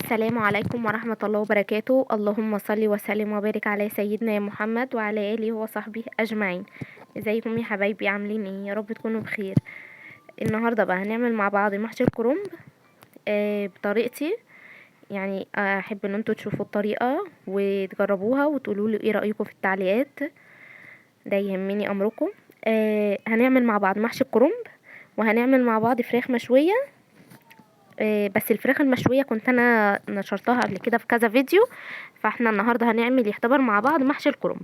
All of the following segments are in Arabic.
السلام عليكم ورحمة الله وبركاته. اللهم صل وسلم وبارك على سيدنا محمد وعلى آله وصحبه أجمعين. ازيكم يا حبايبي؟ عاملين ايه؟ يا رب تكونوا بخير. النهاردة بقى هنعمل مع بعض محشي الكرنب بطريقتي. يعني احب ان انتوا تشوفوا الطريقة وتجربوها وتقولوا لي ايه رأيكم في التعليقات. ده يهمني امركم. هنعمل مع بعض محشي الكرنب، وهنعمل مع بعض فراخ مشوية. بس الفراخ المشوية كنت انا نشرتها قبل كده في كذا فيديو، فاحنا النهاردة هنعمل يعتبر مع بعض محشي الكرنب.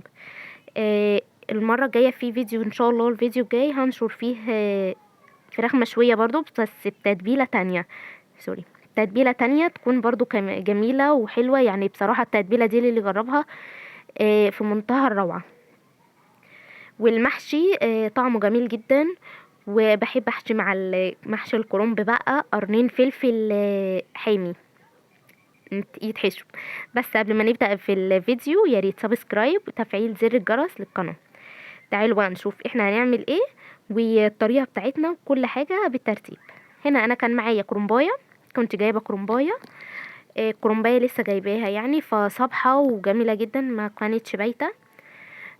آه، المرة الجاية في فيديو ان شاء الله، الفيديو الجاي هنشر فيه فراخ مشوية برضو بس بتتبيلة تانية. سوري، تتبيلة تانية تكون برضو جميلة وحلوة. يعني بصراحة التتبيلة دي اللي جربها في منتهى الروعة. والمحشي طعمه جميل جدا. وبحب احشي مع محشي الكرنب بقى قرنين فلفل حامي يتحشوا. بس قبل ما نبدأ في الفيديو يا ريت سبسكرايب وتفعيل زر الجرس للقناة. تعالوا بقى نشوف احنا هنعمل ايه والطريقة بتاعتنا وكل حاجة بالترتيب. هنا انا كان معايا كرنباية، كنت جايبة كرنباية. كرنباية لسه جايباها يعني، فصبحة وجميلة جدا ما كانتش بايتة.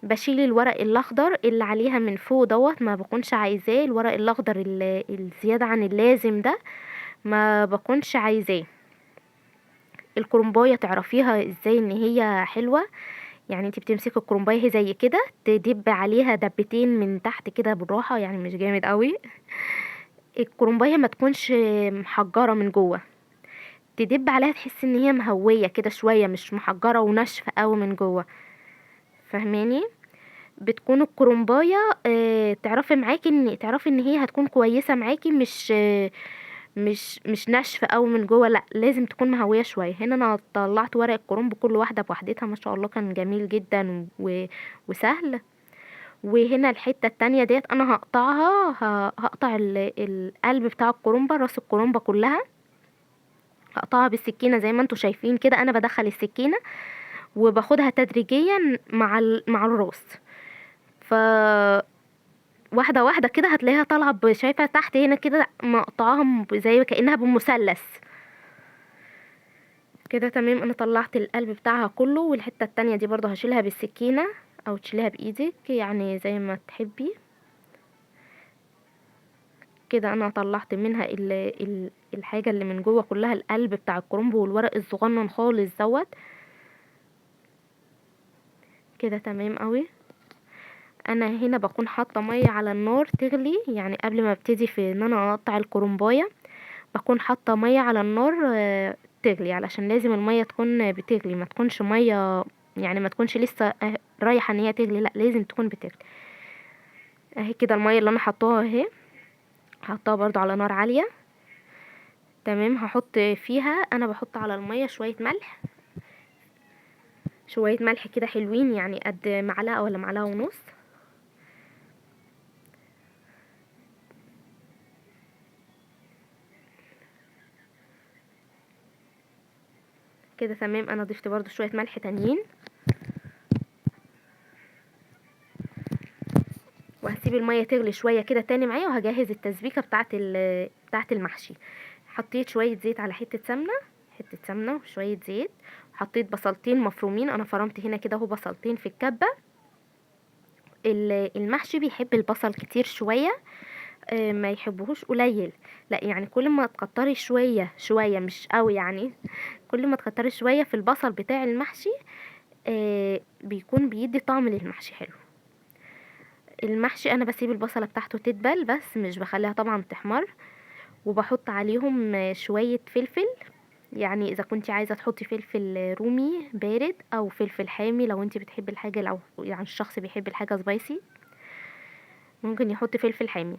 بشيل الورق الاخضر اللي عليها من فوق دوت، ما بكونش عايزاه الورق الاخضر الزيادة عن اللازم ده، ما بكونش عايزاه. الكرنبايه تعرفيها ازاي ان هي حلوه؟ يعني انت بتمسكي الكرنبايه هي زي كده، تدب عليها دبتين من تحت كده بالراحه، يعني مش جامد قوي. الكرنبايه ما تكونش محجره من جوه، تدب عليها تحس ان هي مهويه كده شويه، مش محجره وناشفه قوي من جوه. فاهماني؟ بتكون الكرنبايه تعرفي ان هي هتكون كويسه معاكي، مش ناشفه قوي من جوه، لا لازم تكون مهويه شويه. هنا انا طلعت ورق الكرنب كل واحده بوحدتها، ما شاء الله كان جميل جدا وسهل. وهنا الحته التانية ديت انا هقطعها، هقطع القلب بتاع الكرنبه، راس الكرنبه كلها هقطعها بالسكينه زي ما انتوا شايفين كده. انا بدخل السكينه وباخدها تدريجيا مع الراس. ف واحده واحده كده هتلاقيها طالعه شايفه تحت هنا كده مقطعاها زي كانها بمثلث كده. تمام، انا طلعت القلب بتاعها كله، والحته التانية دي برضو هشيلها بالسكينه او تشيلها بايدك يعني زي ما تحبي. كده انا طلعت منها الحاجه اللي من جوه كلها، القلب بتاع الكرنب والورق الصغنن خالص دوت. كده تمام قوي. انا هنا بكون حاطه ميه على النار تغلي، يعني قبل ما ابتدي في ان انا اقطع الكرنبايه بكون حاطه ميه على النار تغلي، علشان لازم الميه تكون بتغلي، ما تكونش ميه يعني ما تكونش لسه رايحه ان هي تغلي، لا لازم تكون بتغلي. اهي كده الميه اللي انا حطاها اهي، حطاها برضو على نار عاليه. تمام، هحط فيها، انا بحط على الميه شويه ملح، شويه ملح كده حلوين، يعني قد معلقه ولا معلقه ونص. كده تمام، انا ضفت برضو شويه ملح تانيين، وهسيب الميه تغلي شويه كده تاني معايا، وهجهز التسبيكه بتاعه المحشي. حطيت شويه زيت على حته سمنه، حته سمنه وشويه زيت. حطيت بصلتين مفرومين، انا فرمت هنا كده اهو بصلتين في الكبه. المحشي بيحب البصل كتير شويه، ما يحبهوش قليل، لا يعني كل ما تكتري شويه شويه مش قوي يعني، كل ما تكتري شويه في البصل بتاع المحشي بيكون بيدي طعم للمحشي حلو. المحشي انا بسيب البصله بتاعته تدبل بس، مش بخليها طبعا تحمر. وبحط عليهم شويه فلفل، يعني اذا كنتي عايزه تحطي فلفل رومي بارد او فلفل حامي، لو انتي بتحبي الحاجه، لو يعني الشخص بيحب الحاجه سبايسي ممكن يحط فلفل حامي.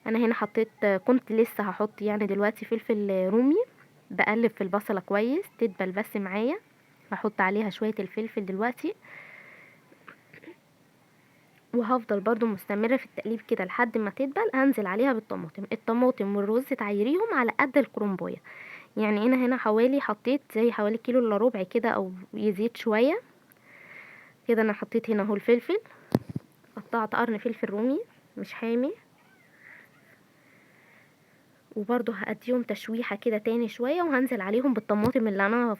انا هنا حطيت، كنت لسه هحط يعني دلوقتي فلفل رومي. بقلب في البصله كويس تدبل بس معايا، هحط عليها شويه الفلفل دلوقتي. وهفضل برضو مستمرة في التقليب كده لحد ما تدبل. هنزل عليها بالطماطم، الطماطم والرز تعيريهم على قد الكرنبايه. يعني انا هنا حوالي حطيت زي حوالي كيلو الا ربع كده او يزيد شويه. كده انا حطيت هنا اهو الفلفل، قطعت قرن فلفل رومي مش حامي. وبرضو هاديهم تشويحة كده تاني شوية، وهنزل عليهم بالطماطم اللي انا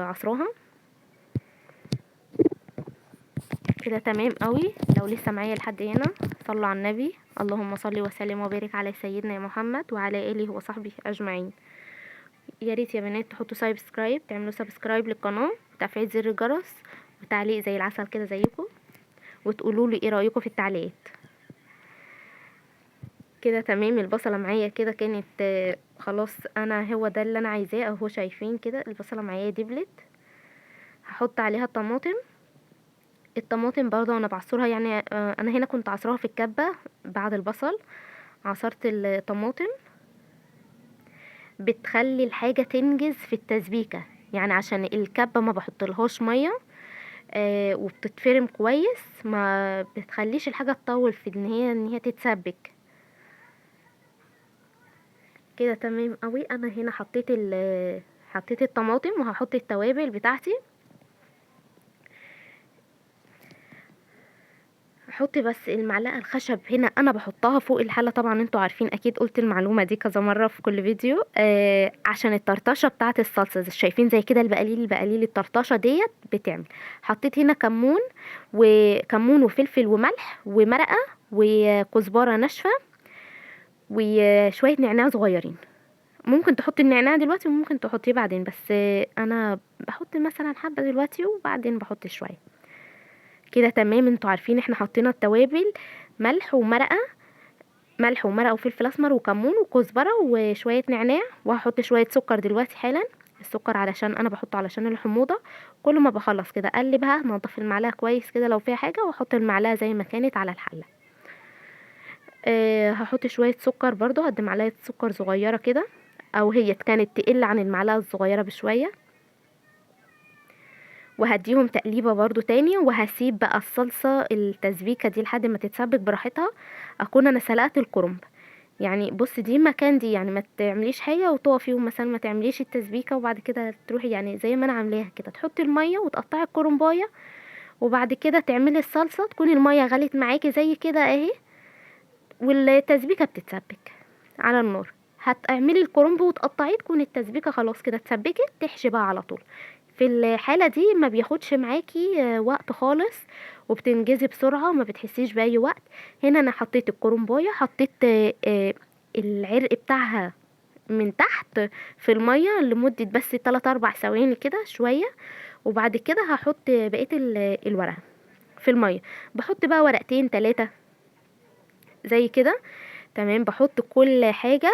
عصراها كده. تمام قوي. لو لسه معايا لحد هنا صلوا على النبي. اللهم صل وسلم وبارك على سيدنا محمد وعلى اله وصحبه اجمعين. يا ريت يا بنات تحطوا سبسكرايب، تعملوا سبسكرايب للقناه وتفعيل زر الجرس وتعليق زي العسل كده زيكم، وتقولوا لي ايه رايكم في التعليقات كده. تمام. البصله معايا كده كانت خلاص، انا هو ده اللي انا عايزاه اهو. شايفين كده البصله معايا دبلت. هحط عليها الطماطم. الطماطم برضه انا بعصرها، يعني انا هنا كنت عصرها في الكبه بعد البصل. عصرت الطماطم، بتخلي الحاجه تنجز في التسبيكه، يعني عشان الكبه ما بحطلهاش ميه وبتتفرم كويس، ما بتخليش الحاجه تطول في ان هي تتسبك كده. تمام قوي. انا هنا حطيت الطماطم، وهحط التوابل بتاعتي. احط بس المعلقه الخشب هنا انا بحطها فوق الحله، طبعا انتوا عارفين اكيد، قلت المعلومه دي كذا مره في كل فيديو، عشان الطرطشه بتاعه الصلصه. شايفين زي كده البقليل الطرطشه ديت بتعمل. حطيت هنا كمون وفلفل وملح ومرقه وكزبره ناشفه وشويه نعناع صغيرين. ممكن تحطي النعناع دلوقتي وممكن تحطيه بعدين، بس انا بحط مثلا حبه دلوقتي وبعدين بحط شويه كده. تمام. انتوا عارفين احنا حطينا التوابل، ملح ومرقه وفلفل اسمر وكمون وكزبره وشويه نعناع، وهحط شويه سكر دلوقتي حالا. السكر علشان انا بحطه علشان الحموضه. كل ما بخلص كده اقلبها، انضف المعلقه كويس كده لو فيها حاجه، واحط المعلقه زي ما كانت على الحله. هحط شويه سكر برضو، قد معلقه سكر صغيره كده، او هي كانت تقل عن المعلقه الصغيره بشويه. وهديهم تقليبه برضو تاني، وهسيب بقى الصلصه التسبيكه دي لحد ما تتسبك براحتها. اكون انا سلقت الكرنب. يعني بص، دي مكان دي، يعني ما تعمليش حاجه وتقفي مثلا ما تعمليش التسبيكه وبعد كده تروحي، يعني زي ما انا عاملاها كده، تحطي الميه وتقطعي الكرنبايه، وبعد كده تعملي الصلصه، تكون الميه غلت معاكي زي كده اهي، والتسبيكه بتتسبك على النار. هتعملي الكرنب وتقطعيه، تكون التسبيكه خلاص كده اتسبكت، تحشي بقى على طول. في الحاله دي ما بياخدش معاكي وقت خالص، وبتنجزي بسرعه وما بتحسيش باي وقت. هنا انا حطيت الكرنبايه، حطيت العرق بتاعها من تحت في الميه لمده بس 3 4 ثواني كده شويه، وبعد كده هحط بقيه الورق في الميه. بحط بقى ورقتين 3 زي كده. تمام. بحط كل حاجة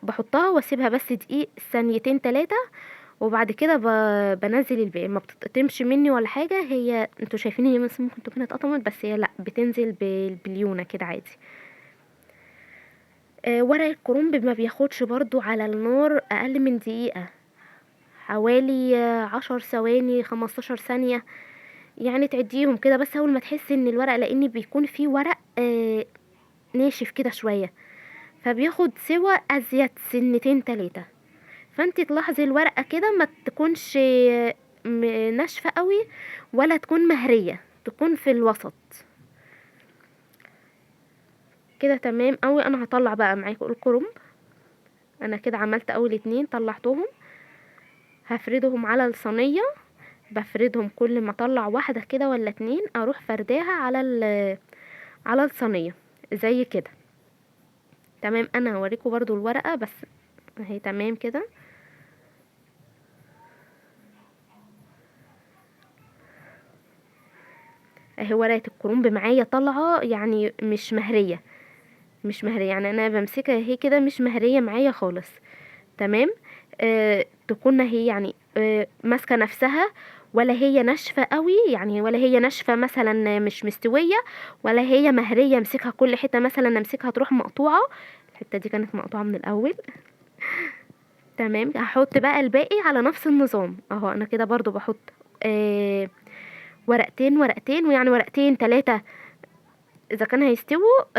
بحطها واسيبها بس دقيق ثانيتين 3، وبعد كده بنزل الباقي. ما بتتقطمش مني ولا حاجة، هي انتوا شايفين هي مثلا ممكن تكون اتقطمت، بس هي لا، بتنزل بالليونة كده عادي. ورق الكرنب ما بياخدش برضو على النار اقل من دقيقة، حوالي 10 ثواني 15 ثانية، يعني تعديهم كده. بس اول ما تحس ان الورق، لان بيكون فيه ورق ناشف كده شوية، فبياخد سوا ازيد سنتين 3. فانت تلاحظي الورقة كده ما تكونش ناشفة قوي ولا تكون مهرية، تكون في الوسط كده. تمام قوي. انا هطلع بقى معاكم الكرنب. انا كده عملت اول 2 طلعتهم، هفردهم على الصينية. بفردهم كل ما اطلع واحدة كده ولا 2 اروح فرداها على الصينية زي كده. تمام. انا هوريكم برضو الورقة بس اهي. تمام كده. اهي ورقة الكرنب معايا طالعة، يعني مش مهرية، يعني انا بمسكها اهي كده مش مهرية معايا خالص. تمام. تكون هي يعني ماسكة نفسها، ولا هي ناشفة قوي، يعني ولا هي ناشفة مثلا مش مستوية، ولا هي مهرية امسكها كل حتة مثلا امسكها تروح مقطوعة. الحتة دي كانت مقطوعة من الاول. تمام. هحط بقى الباقي على نفس النظام اهو. انا كده برضو بحط ورقتين ورقتين، ويعني ورقتين 3 اذا كان هيستووا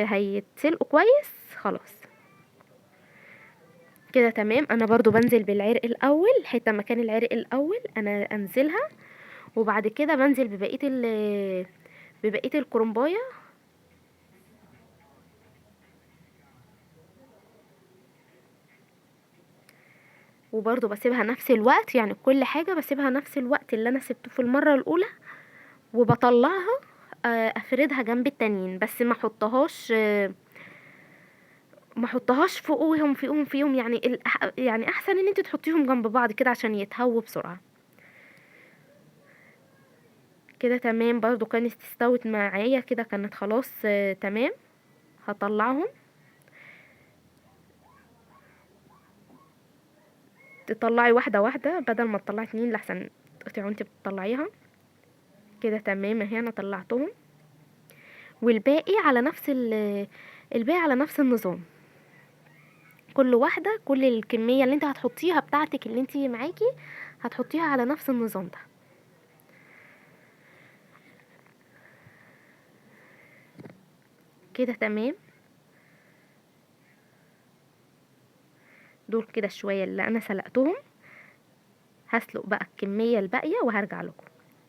هيتسلقوا كويس خلاص كده. تمام. انا برضو بنزل بالعرق الاول، حته مكان العرق الاول انا انزلها، وبعد كده بنزل ببقيه الكرنبايه. وبرضو بسيبها نفس الوقت، يعني كل حاجة بسيبها نفس الوقت اللي انا سبته في المرة الاولى، وبطلعها افردها جنب التانيين، بس ما احطهاش فوقهم يعني يعني احسن ان انت تحطيهم جنب بعض كده عشان يتهووا بسرعة. كده تمام، برضو كانت استوت معايا كده، كانت خلاص تمام. هطلعهم. تطلعي واحدة واحدة بدل ما تطلعي اتنين لحسن تقطعي وانت بتطلعيها. كده تمام اهي انا طلعتهم، والباقي على نفس الباقي على نفس النظام. كل واحدة، كل الكمية اللي انت هتحطيها بتاعتك اللي انت معاكي هتحطيها على نفس النظام ده. كده تمام. دول كده شوية اللي انا سلقتهم، هسلق بقى الكمية الباقية وهرجع لكم.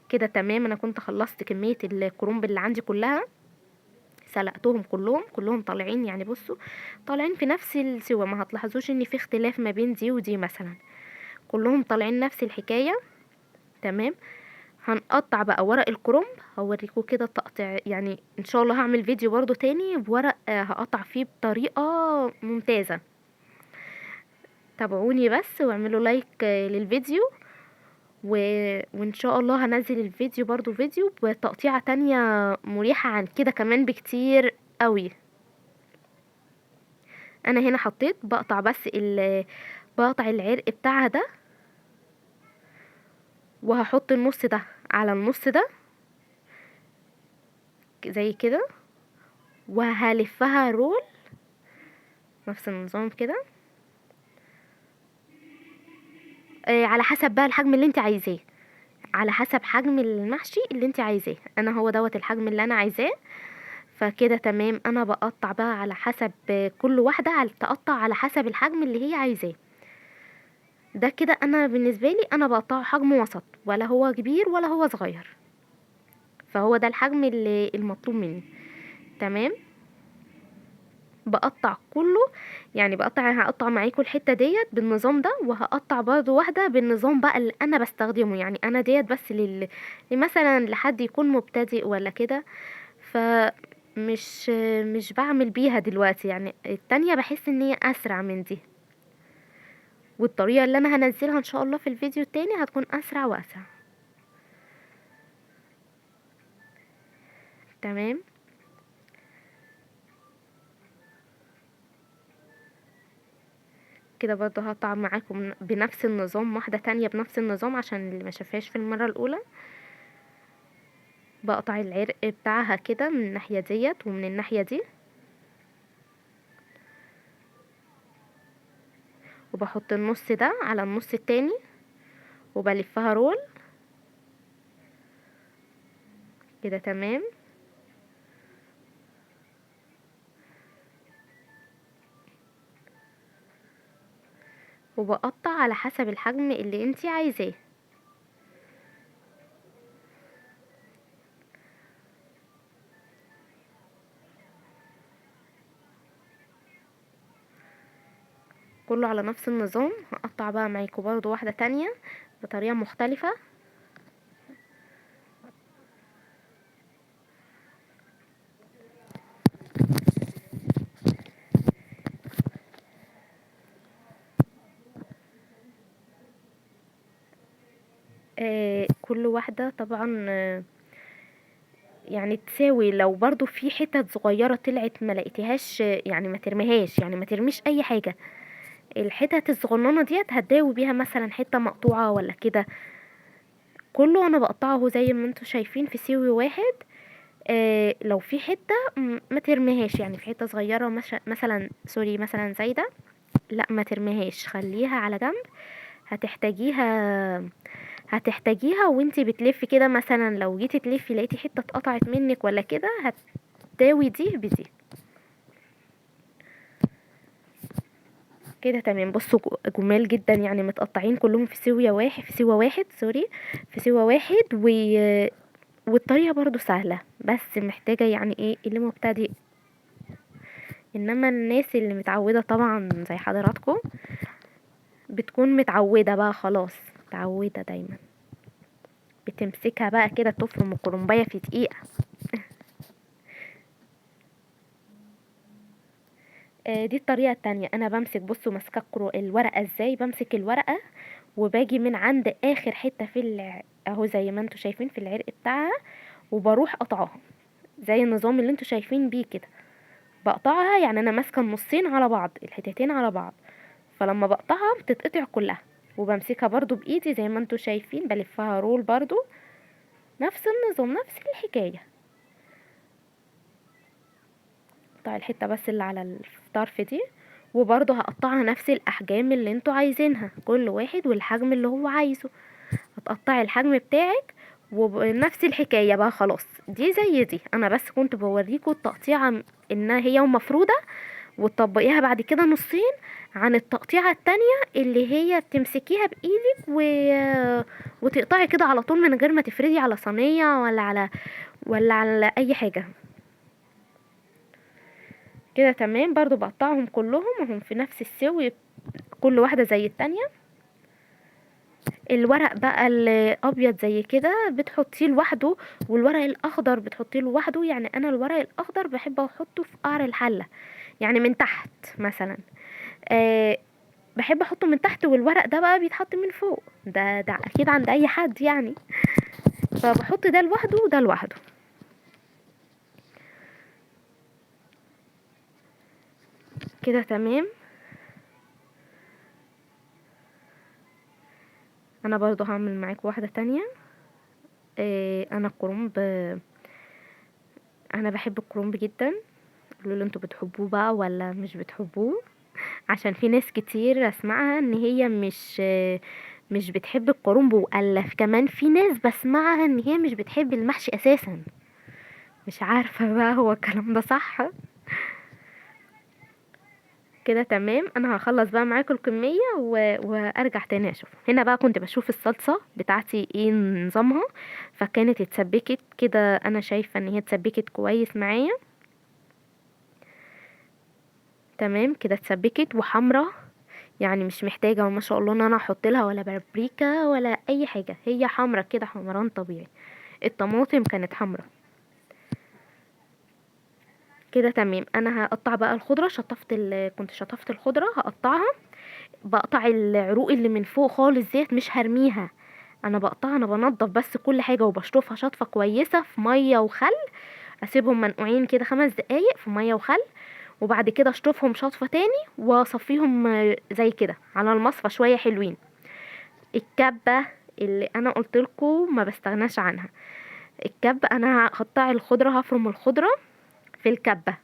كده تمام، انا كنت خلصت كمية الكرنب اللي عندي كلها، سلقتهم كلهم طالعين، يعني بصوا طالعين في نفس السوا، ما هتلاحظوش ان في اختلاف ما بين دي ودي مثلا، كلهم طالعين نفس الحكاية. تمام. هنقطع بقى ورق الكرنب، هوريكم كده تقطيع، يعني ان شاء الله هعمل فيديو برضو تاني بورق هقطع فيه بطريقة ممتازة. تابعوني بس واعملوا لايك للفيديو و... وان شاء الله هنزل الفيديو برضو فيديو بتقطيعة تانية مريحة عن كده كمان بكتير قوي. انا هنا حطيت بقطع بس بقطع العرق بتاعها ده، وهحط النص ده على النص ده زي كده، وهلفها رول نفس النظام كده. على حسب بقى الحجم اللي انت عايزاه، على حسب حجم المحشي اللي انت عايزاه، انا هو دوت الحجم اللي انا عايزاه. فكده تمام، انا بقطع بقى على حسب كل واحدة تقطع على حسب الحجم اللي هي عايزاه. ده كده انا بالنسبة لي انا بقطعه حجم وسط، ولا هو كبير ولا هو صغير، فهو ده الحجم اللي المطلوب مني. تمام. بقطع كله، يعني هقطع معاكم الحتة ديت بالنظام ده، وهقطع برضو واحدة بالنظام بقى اللي انا بستخدمه، يعني انا ديت بس مثلا لحد يكون مبتدئ ولا كده، فمش مش بعمل بيها دلوقتي، يعني التانية بحس ان هي اسرع من دي، والطريقة اللي انا هنزلها ان شاء الله في الفيديو التاني هتكون اسرع واسرع. تمام. كده برضو هقطع معاكم بنفس النظام واحدة تانية بنفس النظام عشان اللي ما شافهاش في المرة الاولى. بقطع العرق بتاعها كده من الناحية ديت ومن الناحية دي، وبحط النص ده على النص التاني وبلفها رول. كده تمام. وبقطع على حسب الحجم اللي انتي عايزاه. كله على نفس النظام. هقطع بقى معاكم برضو واحدة تانية بطريقة مختلفة. كل واحدة طبعا يعني تساوي، لو برضو في حتت صغيرة طلعت ما لقيتيهاش يعني ما ترميهاش، يعني ما ترميش اي حاجة، الحتت الصغننة ديت هتداوي بيها مثلا حتة مقطوعة ولا كده. كله انا بقطعه زي ما انتوا شايفين في سيوي واحد. لو في حتة ما ترميهاش، يعني في حتة صغيرة مثلا سوري مثلا زايدة، لا ما ترميهاش، خليها على جنب. هتحتاجيها وانتي بتلفي كده، مثلا لو جيتي تلفي لقيتي حتة اتقطعت منك ولا كده هتداوي دي بدي. كده تمام. بصوا جمال جدا، يعني متقطعين كلهم في سوا واحد سوري، في سوا واحد والطريقة برضو سهلة، بس محتاجة يعني ايه اللي مبتدئ، انما الناس اللي متعودة طبعا زي حضراتكم بتكون متعودة بقى خلاص، متعودة دايما بتمسكها بقى كده تفرم الكرنباية في دقيقة. دي الطريقة التانية. انا بمسك، بصوا ماسكة الورقة ازاي. بمسك الورقة وباجي من عند اخر حتة في اهو زي ما انتوا شايفين في العرق بتاعها، وبروح قطعها زي النظام اللي انتوا شايفين بيه كده. بقطعها يعني انا ماسكة النصين على بعض، الحتتين على بعض، فلما بقطعها بتتقطع كلها. وبمسكها برضو بايدي زي ما انتوا شايفين، بلفها رول برضو، نفس النظام نفس الحكاية. اقطع الحتة بس اللي على الطرف دي، وبرضو هقطعها نفس الاحجام اللي انتوا عايزينها، كل واحد والحجم اللي هو عايزه. هتقطعي الحجم بتاعك ونفس الحكاية بقى خلاص. دي زي دي، انا بس كنت بوريكم التقطيعة انها هي مفرودة، وتطبقيها بعد كده نصين عن التقطيعة التانية اللي هي بتمسكيها بايدك وتقطعي كده على طول من غير ما تفردي على صينية ولا على اي حاجة. كده تمام. برضو بقطعهم كلهم وهم في نفس السوي، كل واحدة زي التانية. الورق بقى الابيض زي كده بتحطيه لوحده، والورق الاخضر بتحطيه لوحده. يعني انا الورق الاخضر بحب احطه في قعر الحلة، يعني من تحت مثلا. أه بحب احطه من تحت، والورق ده بقى بيتحط من فوق. ده اكيد عند اي حد يعني. فبحط ده لوحده وده لوحده. كده تمام. انا برضو هعمل معاك واحدة تانية. انا الكرنب، انا بحب الكرنب جدا. قولوا لي انتوا بتحبوه بقى ولا مش بتحبوه؟ عشان في ناس كتير اسمعها ان هي مش بتحب الكرنب، وألف كمان في ناس بسمعها ان هي مش بتحب المحشي اساسا. مش عارفة بقى هو الكلام ده صح؟ كده تمام. انا هخلص بقى معاكم الكمية وارجع تاني اشوف. هنا بقى كنت بشوف الصلصة بتاعتي ايه نظامها، فكانت اتسبكت كده. انا شايفة ان هي اتسبكت كويس معايا. تمام كده اتسبكت وحمرة، يعني مش محتاجة ما شاء الله ان انا احط لها ولا بابريكا ولا اي حاجة. هي حمرة كده، حمران طبيعي. الطماطم كانت حمرة. كده تمام. انا هقطع بقى الخضرة. كنت شطفت الخضرة هقطعها. بقطع العروق اللي من فوق خالص ديت، مش هرميها. انا بقطعها، انا بنضف بس كل حاجة وبشطفها شطفة كويسة في مية وخل. اسيبهم منقوعين كده 5 دقايق في مية وخل، وبعد كده اشطفهم شطفة تاني واصفيهم زي كده على المصفى شوية حلوين. الكبة اللي انا قلتلكوا ما بستغناش عنها. الكبة انا هقطع الخضرة، هفرم الخضرة في الكبة.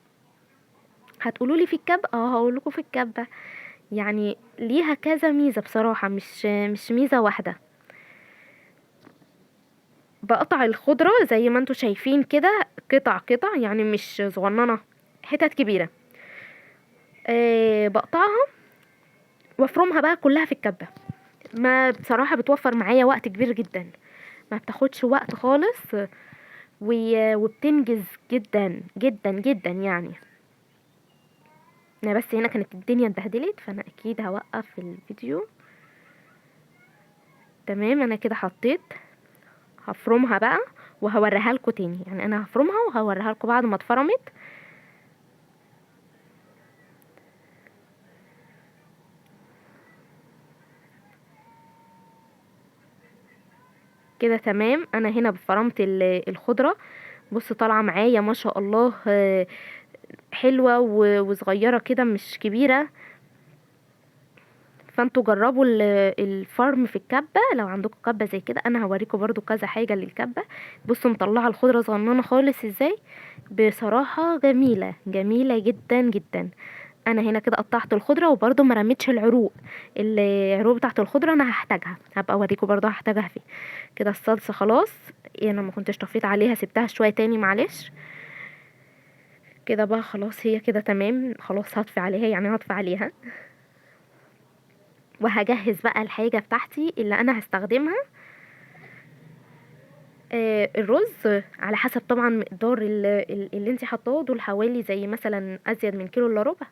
هتقولولي في الكبة؟ اه هقولكوا في الكبة. يعني ليها كذا ميزة بصراحة، مش ميزة واحدة. بقطع الخضرة زي ما انتوا شايفين كده، قطع قطع يعني مش صغننة، حتت كبيرة. بقطعها وافرمها بقى كلها في الكبة. ما بصراحة بتوفر معايا وقت كبير جدا، ما بتاخدش وقت خالص، وبتنجز جدا جدا جدا يعني. انا بس هنا كانت الدنيا اتبهدلت، فانا اكيد هوقف الفيديو. تمام. انا كده حطيت، هفرمها بقى وهوريها لكم تاني. يعني انا هفرمها وهوريها لكم بعد ما اتفرمت. كده تمام. انا هنا فرمت الخضرة. بص طالعة معايا ما شاء الله، حلوة وصغيرة كده مش كبيرة. فانتوا جربوا الفرم في الكبة لو عندكم كبة زي كده. انا هوريكم برضو كذا حاجة للكبة. بصوا مطلعة الخضرة صغننة خالص ازاي. بصراحة جميلة جميلة جدا جدا. انا هنا كده قطعت الخضرة وبرضو ما رميتش العروق. العروق بتاعت الخضرة انا هحتاجها، هبقى اوريكم برضو هحتاجها فين. كده الصلصة خلاص. انا ما كنتش طفيت عليها، سبتها شوية تاني معلش. كده بقى خلاص هي كده تمام. خلاص هطفي عليها، يعني هطفي عليها. وهجهز بقى الحاجة بتاعتي اللي انا هستخدمها. الرز على حسب طبعا مقدار اللي انت حطاه. دول حوالي زي مثلا ازيد من كيلو الا ربع.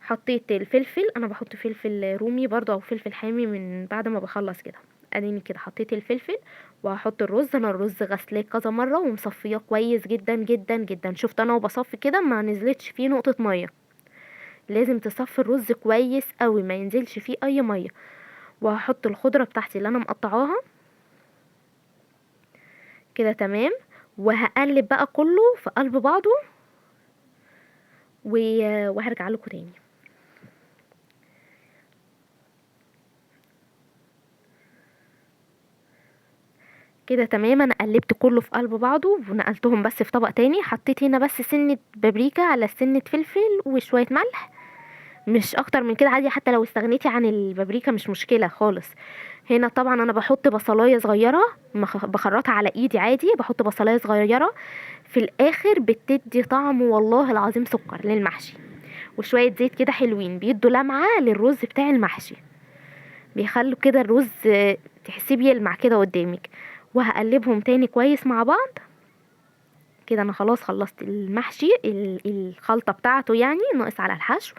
حطيت الفلفل، انا بحط فلفل رومي برضو او فلفل حامي من بعد ما بخلص كده. اديني كده حطيت الفلفل، وهحط الرز. انا الرز غسلاه كذا مره ومصفياه كويس جدا جدا جدا. شفت انا وبصفي كده ما نزلتش فيه نقطه ميه. لازم تصفي الرز كويس قوي ما ينزلش فيه اي ميه. وهحط الخضره بتاعتي اللي انا مقطعاها كده تمام. وهقلب بقى كله في قلب بعضه وهرجع لكم تاني. كده تمام. انا قلبت كله في قلب بعضه ونقلتهم بس في طبق تاني. حطيت هنا بس سنة بابريكا على سنة فلفل وشوية ملح، مش اكتر من كده. عادي حتى لو استغنيتي عن البابريكا مش مشكلة خالص. هنا طبعا انا بحط بصلاية صغيرة بخرطها على ايدي عادي. بحط بصلاية صغيرة في الاخر بتدي طعم والله العظيم سكر للمحشي. وشوية زيت كده حلوين بيدوا لمعة للرز بتاع المحشي، بيخلوا كده الرز تحسيه بيلمع كده قدامك. وهقلبهم تاني كويس مع بعض. كده انا خلاص خلصت المحشي الخلطة بتاعته يعني ناقص على الحشو.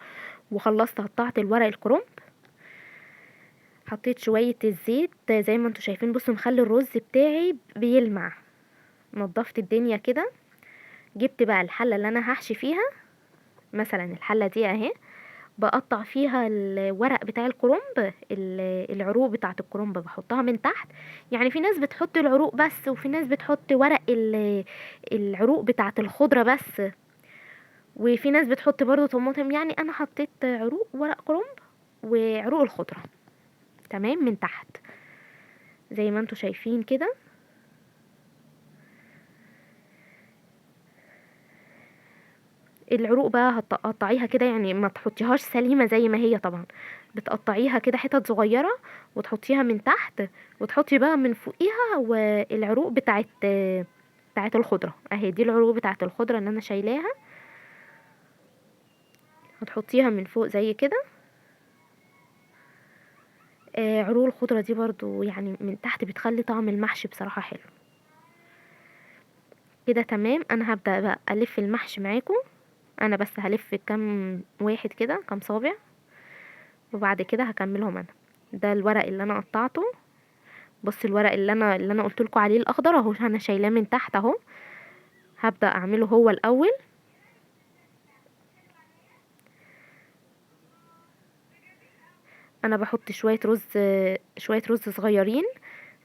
وخلصت قطعت الورق الكرنب. حطيت شوية الزيت زي ما انتوا شايفين. بصوا مخلي الرز بتاعي بيلمع. نضفت الدنيا كده. جبت بقى الحلة اللي انا هحشي فيها، مثلا الحلة دي اهي. بقطع فيها الورق بتاع الكرنب، العروق بتاعه الكرنب بحطها من تحت. يعني في ناس بتحط العروق بس، وفي ناس بتحط ورق العروق بتاعه الخضره بس، وفي ناس بتحط برضو طماطم. يعني انا حطيت عروق ورق كرنب وعروق الخضره تمام من تحت زي ما انتوا شايفين كده. العروق بقى هتقطعيها كده، يعني ما تحطيهاش سليمة زي ما هي طبعا. بتقطعيها كده حتت صغيرة وتحطيها من تحت، وتحطي بقى من فوقيها والعروق بتاعت الخضرة اهي. دي العروق بتاعت الخضرة اللي انا شايلاها، هتحطيها من فوق زي كده. عروق الخضرة دي برضو يعني من تحت بتخلي طعم المحشي بصراحة حلو. كده تمام. انا هبدأ بقى الف المحشي معاكم. انا بس هلف كام واحد كده، كام صابع، وبعد كده هكملهم انا. ده الورق اللي انا قطعته. بص الورق اللي انا قلت لكم عليه الاخضر اهو، انا شايلاه من تحت اهو. هبدأ اعمله هو الاول. انا بحط شوية رز صغيرين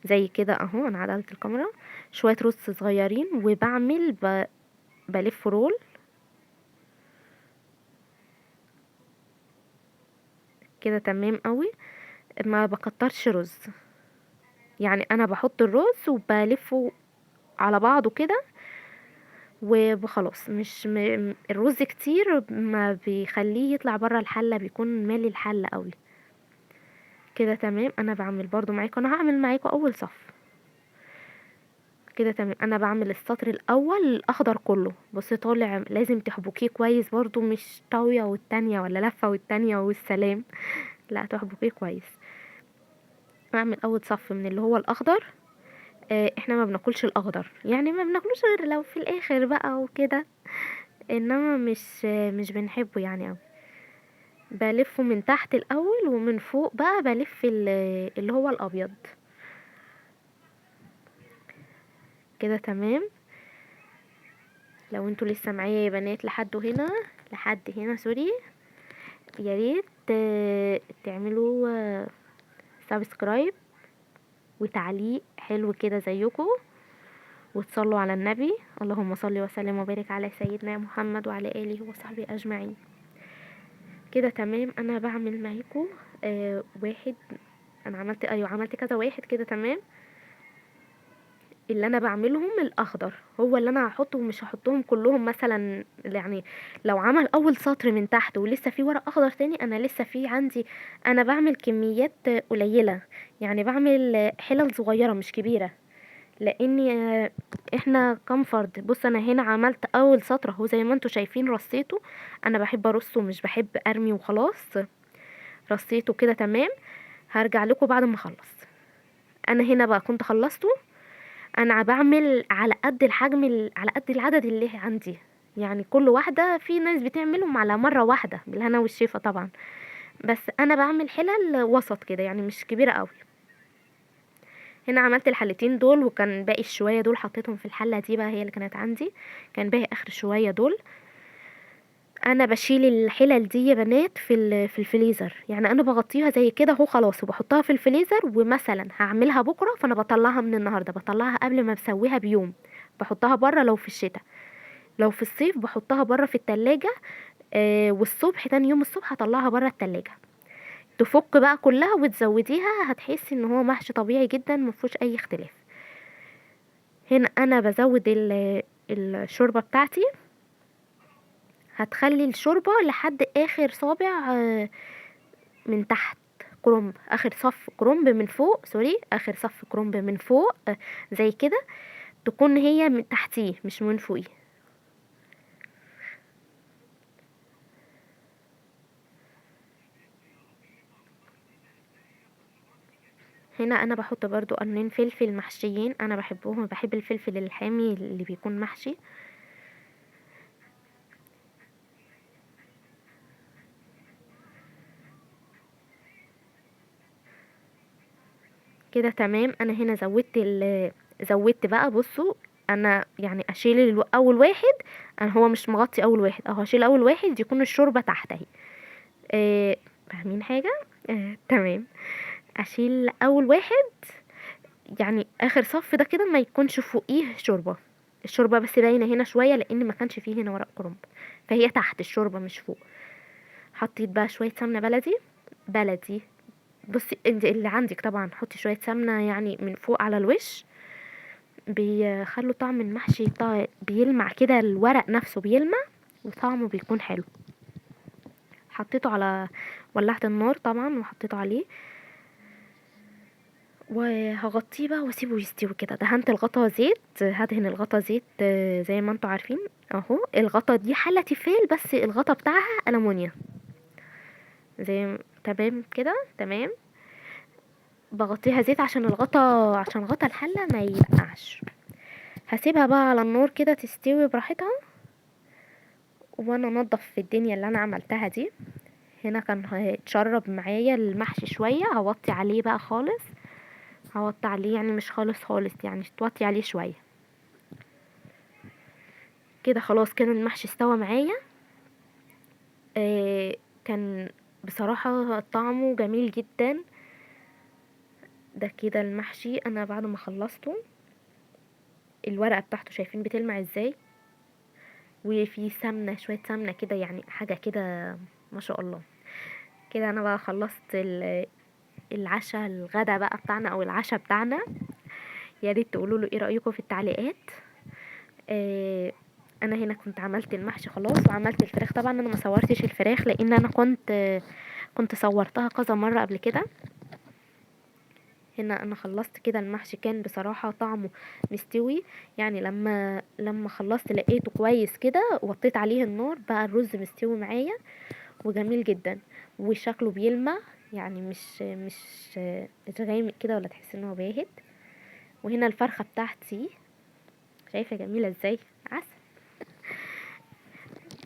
زي كده اهو. انا عدلت الكاميرا. شوية رز صغيرين بلف رول كده تمام قوي. ما بكترش رز، يعني انا بحط الرز وبلفه على بعضه كده وخلاص. مش الرز كتير ما بيخليه يطلع برا الحلة، بيكون مالي الحلة قوي. كده تمام. انا بعمل برضو معاكم، انا هعمل معاكم اول صف. كده تمام. انا بعمل السطر الاول الاخضر كله. بص طالع لازم تحبكيه كويس برضو، مش طاوية والتانية ولا لفة والتانية والسلام. لا تحبكيه كويس. اعمل اول صف من اللي هو الاخضر. احنا ما بناكلش الاخضر، يعني ما بناكلوش غير لو في الاخر بقى وكده. انما مش بنحبه يعني اوي. بلفه من تحت الاول، ومن فوق بقى بلف اللي هو الابيض. كده تمام. لو انتوا لسه معايا يا بنات لحد هنا سوري، يا ريت تعملوا سبسكرايب وتعليق حلو كده زيكم، وتصلوا على النبي. اللهم صل وسلم وبارك على سيدنا محمد وعلى اله وصحبه اجمعين. كده تمام. انا بعمل معاكم واحد. انا عملت كذا واحد كده تمام. اللي انا بعملهم الاخضر هو اللي انا هحطه، ومش هحطهم كلهم مثلا. يعني لو عمل اول سطر من تحت ولسه في ورق اخضر تاني، انا لسه في عندي. انا بعمل كميات قليلة، يعني بعمل حلل صغيرة مش كبيرة. لاني احنا كام فرد. بص انا هنا عملت اول سطر اهو زي ما انتوا شايفين، رصيته. انا بحب ارصه مش بحب ارمي وخلاص. رصيته كده تمام. هرجع لكم بعد ما اخلص. انا هنا بقى كنت خلصته. انا بعمل على قد الحجم على قد العدد اللي عندي. يعني كل واحدة، في ناس بتعملهم على مرة واحدة بالهنا والشفا طبعا، بس انا بعمل حلل وسط كده يعني مش كبيرة قوي. هنا عملت الحلتين دول، وكان باقي الشوية دول حطيتهم في الحلة دي بقى، هي اللي كانت عندي، كان باقي اخر شوية دول. انا بشيل الحلل دي يا بنات في الفريزر، يعني انا بغطيها زي كده اهو خلاص، وبحطها في الفريزر، ومثلا هعملها بكره فانا بطلعها من النهارده، بطلعها قبل ما بسويها بيوم، بحطها بره لو في الشتاء. لو في الصيف بحطها بره في التلاجة. والصبح تاني يوم الصبح هطلعها بره التلاجة، تفك بقى كلها وتزوديها، هتحسي ان هو محشي طبيعي جدا مفيهوش اي اختلاف. هنا انا بزود الشوربه بتاعتي، هتخلي الشوربه لحد اخر صابع من تحت كرنب، اخر صف كرنب من فوق، سوري، اخر صف كرنب من فوق، زي كده، تكون هي من تحتيه مش من فوقيه. هنا انا بحط برضو قرنين فلفل محشيين، انا بحبهم، بحب الفلفل الحامي اللي بيكون محشي. كده تمام. انا هنا زودت بقى، بصوا، انا يعني اشيل اول واحد، انا هو مش مغطي اول واحد اهو، هشيل اول واحد يكون الشوربه تحت اهي. فاهمين حاجه؟ تمام. اشيل اول واحد، يعني اخر صف ده كده ما يكونش فوقيه شوربه، الشوربه بس باينه هنا شويه لان ما كانش فيه هنا ورق كرنب، فهي تحت الشوربه مش فوق. حطيت بقى شويه سمنه بلدي. بلدي. بصي انت اللي عندك طبعا حطي شويه سمنه يعني من فوق على الوش، بيخلوا طعم المحشي بيلمع كده، الورق نفسه بيلمع وطعمه بيكون حلو. حطيته على، ولعت النار طبعا وحطيته عليه، وهغطيه بقى واسيبه يستوي كده. دهنت الغطا زيت، هدهن الغطا زيت زي ما انتوا عارفين اهو. الغطا دي حلة تيفال بس الغطا بتاعها ألمونيا، تمام كده تمام. بغطيها زيت عشان غطا الحلة ما يبقعش. هسيبها بقى على النار كده تستوي براحتها، وانا انضف الدنيا اللي انا عملتها دي. هنا كان هيتشرب معايا المحشي شوية، هوطي عليه بقى خالص، هوطي عليه يعني مش خالص خالص، يعني توطي عليه شوية كده. خلاص كده المحشي استوى معايا. كان بصراحة طعمه جميل جدا. ده كده المحشي انا بعد ما خلصته، الورقة بتاعته شايفين بتلمع ازاي، وفي سمنة، شوية سمنة كده، يعني حاجة كده ما شاء الله. كده انا بقى خلصت العشاء، الغدا بقى بتاعنا او العشاء بتاعنا. يا ريت تقولوا له ايه رأيكم في التعليقات. آه انا هنا كنت عملت المحشي خلاص، وعملت الفراخ. طبعا انا ما صورتش الفراخ لان انا كنت صورتها كذا مرة قبل كده. هنا انا خلصت كده المحشي، كان بصراحة طعمه مستوي، يعني لما خلصت لقيته كويس كده، وطيت عليه النار بقى الرز مستوي معايا وجميل جدا، وشكله بيلمع، يعني مش غامق كده ولا تحس ان هو باهت. وهنا الفرخة بتاعتي، شايفة جميلة ازاي؟ عسل.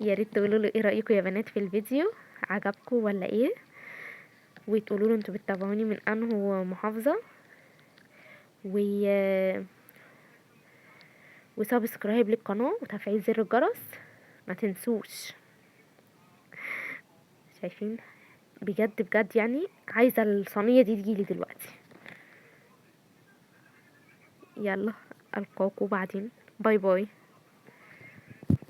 يا ريت تقولوا له ايه رأيكم يا بنات في الفيديو، عجبكم ولا ايه؟ وتقولوا له انتوا بتتابعوني من انهي محافظة، و وسبسكرايب للقناة وتفعيل زر الجرس، ما تنسوش. شايفين؟ بجد بجد يعني عايزة الصينية دي تجيلي دلوقتي. يلا، القاكم بعدين، باي باي.